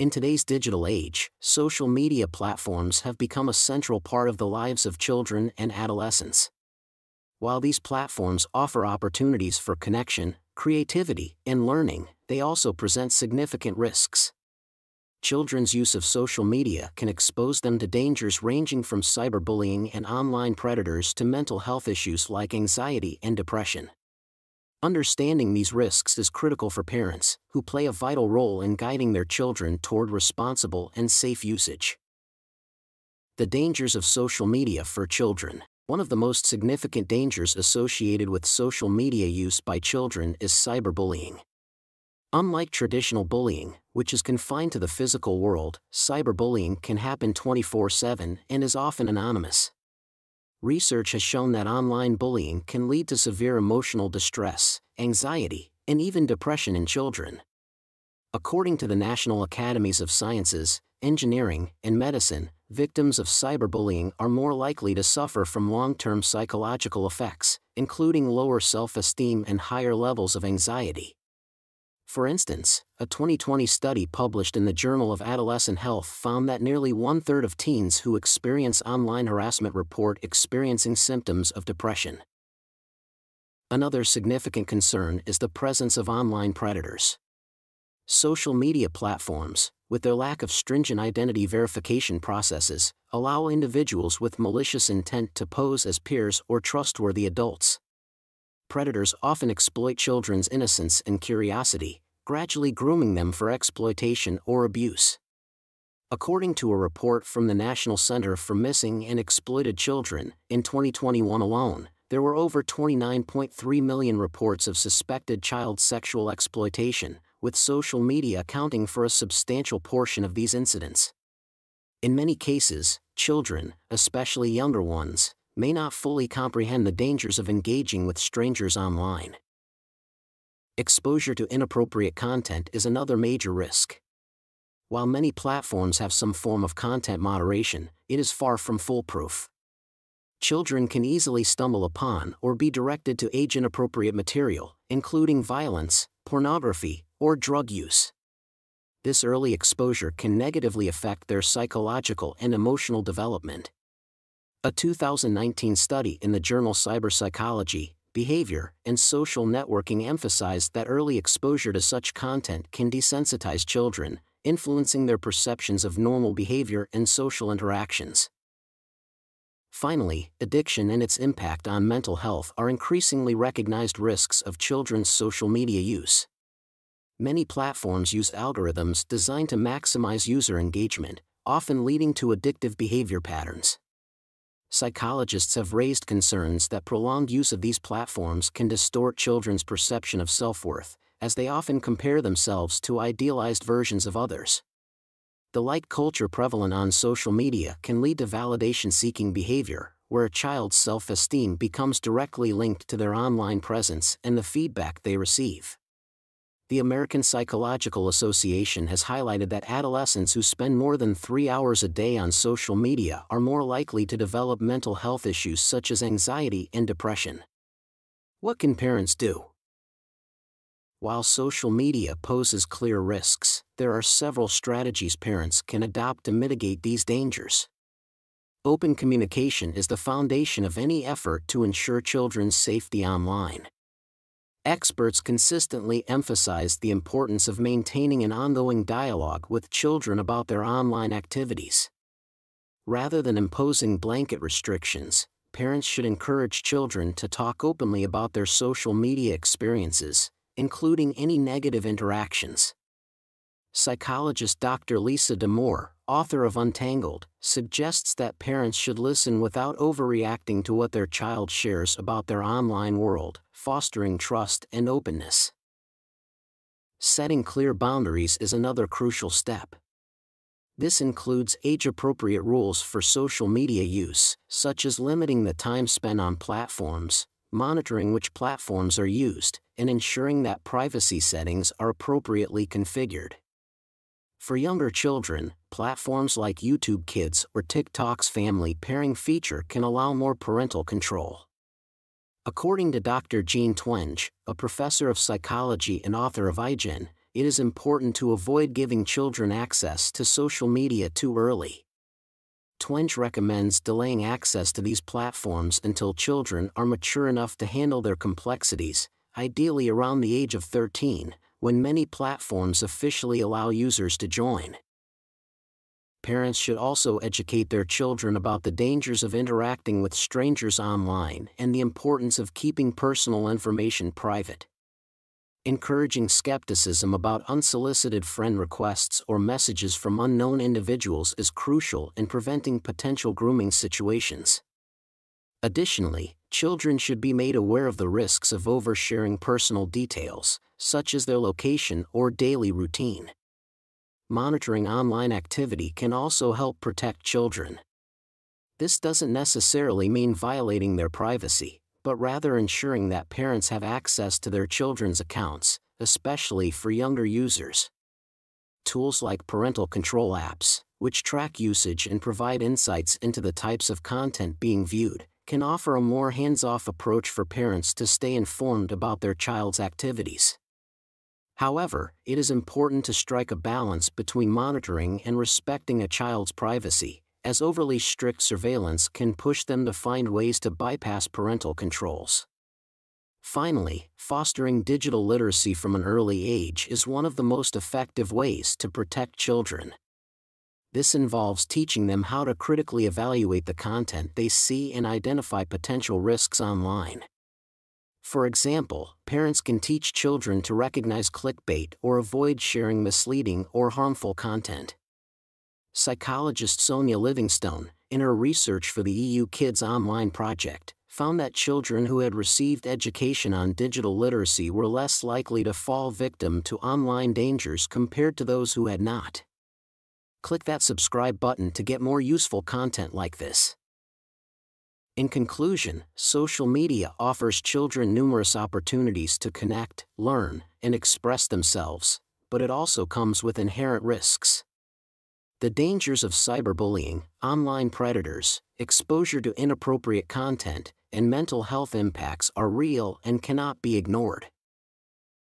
In today's digital age, social media platforms have become a central part of the lives of children and adolescents. While these platforms offer opportunities for connection, creativity, and learning, they also present significant risks. Children's use of social media can expose them to dangers ranging from cyberbullying and online predators to mental health issues like anxiety and depression. Understanding these risks is critical for parents, who play a vital role in guiding their children toward responsible and safe usage. The dangers of social media for children. One of the most significant dangers associated with social media use by children is cyberbullying. Unlike traditional bullying, which is confined to the physical world, cyberbullying can happen 24/7 and is often anonymous. Research has shown that online bullying can lead to severe emotional distress, anxiety, and even depression in children. According to the National Academies of Sciences, Engineering, and Medicine, victims of cyberbullying are more likely to suffer from long-term psychological effects, including lower self-esteem and higher levels of anxiety. For instance, a 2020 study published in the Journal of Adolescent Health found that nearly one-third of teens who experience online harassment report experiencing symptoms of depression. Another significant concern is the presence of online predators. Social media platforms, with their lack of stringent identity verification processes, allow individuals with malicious intent to pose as peers or trustworthy adults. Predators often exploit children's innocence and curiosity, gradually grooming them for exploitation or abuse. According to a report from the National Center for Missing and Exploited Children, in 2021 alone, there were over 29.3 million reports of suspected child sexual exploitation, with social media accounting for a substantial portion of these incidents. In many cases, children, especially younger ones, may not fully comprehend the dangers of engaging with strangers online. Exposure to inappropriate content is another major risk. While many platforms have some form of content moderation, it is far from foolproof. Children can easily stumble upon or be directed to age-inappropriate material, including violence, pornography, or drug use. This early exposure can negatively affect their psychological and emotional development. A 2019 study in the journal Cyberpsychology, Behavior, and Social Networking emphasized that early exposure to such content can desensitize children, influencing their perceptions of normal behavior and social interactions. Finally, addiction and its impact on mental health are increasingly recognized risks of children's social media use. Many platforms use algorithms designed to maximize user engagement, often leading to addictive behavior patterns. Psychologists have raised concerns that prolonged use of these platforms can distort children's perception of self-worth, as they often compare themselves to idealized versions of others. The like culture prevalent on social media can lead to validation-seeking behavior, where a child's self-esteem becomes directly linked to their online presence and the feedback they receive. The American Psychological Association has highlighted that adolescents who spend more than 3 hours a day on social media are more likely to develop mental health issues such as anxiety and depression. What can parents do? While social media poses clear risks, there are several strategies parents can adopt to mitigate these dangers. Open communication is the foundation of any effort to ensure children's safety online. Experts consistently emphasize the importance of maintaining an ongoing dialogue with children about their online activities. Rather than imposing blanket restrictions, parents should encourage children to talk openly about their social media experiences, including any negative interactions. Psychologist Dr. Lisa Damour, author of Untangled, suggests that parents should listen without overreacting to what their child shares about their online world, fostering trust and openness. Setting clear boundaries is another crucial step. This includes age-appropriate rules for social media use, such as limiting the time spent on platforms, monitoring which platforms are used, and ensuring that privacy settings are appropriately configured. For younger children, platforms like YouTube Kids or TikTok's family pairing feature can allow more parental control. According to Dr. Jean Twenge, a professor of psychology and author of iGen, it is important to avoid giving children access to social media too early. Twenge recommends delaying access to these platforms until children are mature enough to handle their complexities, ideally around the age of 13, when many platforms officially allow users to join. Parents should also educate their children about the dangers of interacting with strangers online and the importance of keeping personal information private. Encouraging skepticism about unsolicited friend requests or messages from unknown individuals is crucial in preventing potential grooming situations. Additionally, children should be made aware of the risks of oversharing personal details, such as their location or daily routine. Monitoring online activity can also help protect children. This doesn't necessarily mean violating their privacy, but rather ensuring that parents have access to their children's accounts, especially for younger users. Tools like parental control apps, which track usage and provide insights into the types of content being viewed, can offer a more hands-off approach for parents to stay informed about their child's activities. However, it is important to strike a balance between monitoring and respecting a child's privacy, as overly strict surveillance can push them to find ways to bypass parental controls. Finally, fostering digital literacy from an early age is one of the most effective ways to protect children. This involves teaching them how to critically evaluate the content they see and identify potential risks online. For example, parents can teach children to recognize clickbait or avoid sharing misleading or harmful content. Psychologist Sonia Livingstone, in her research for the EU Kids Online project, found that children who had received education on digital literacy were less likely to fall victim to online dangers compared to those who had not. Click that subscribe button to get more useful content like this. In conclusion, social media offers children numerous opportunities to connect, learn, and express themselves, but it also comes with inherent risks. The dangers of cyberbullying, online predators, exposure to inappropriate content, and mental health impacts are real and cannot be ignored.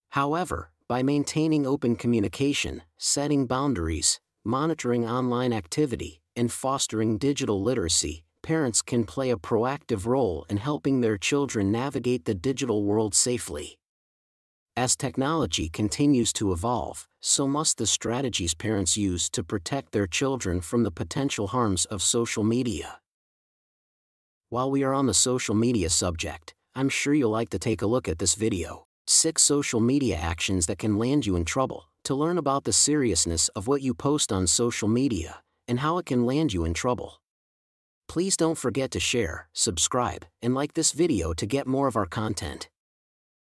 However, by maintaining open communication, setting boundaries, monitoring online activity, and fostering digital literacy, parents can play a proactive role in helping their children navigate the digital world safely. As technology continues to evolve, so must the strategies parents use to protect their children from the potential harms of social media. While we are on the social media subject, I'm sure you'll like to take a look at this video, 6 social media actions that can land you in trouble, to learn about the seriousness of what you post on social media, and how it can land you in trouble. Please don't forget to share, subscribe, and like this video to get more of our content.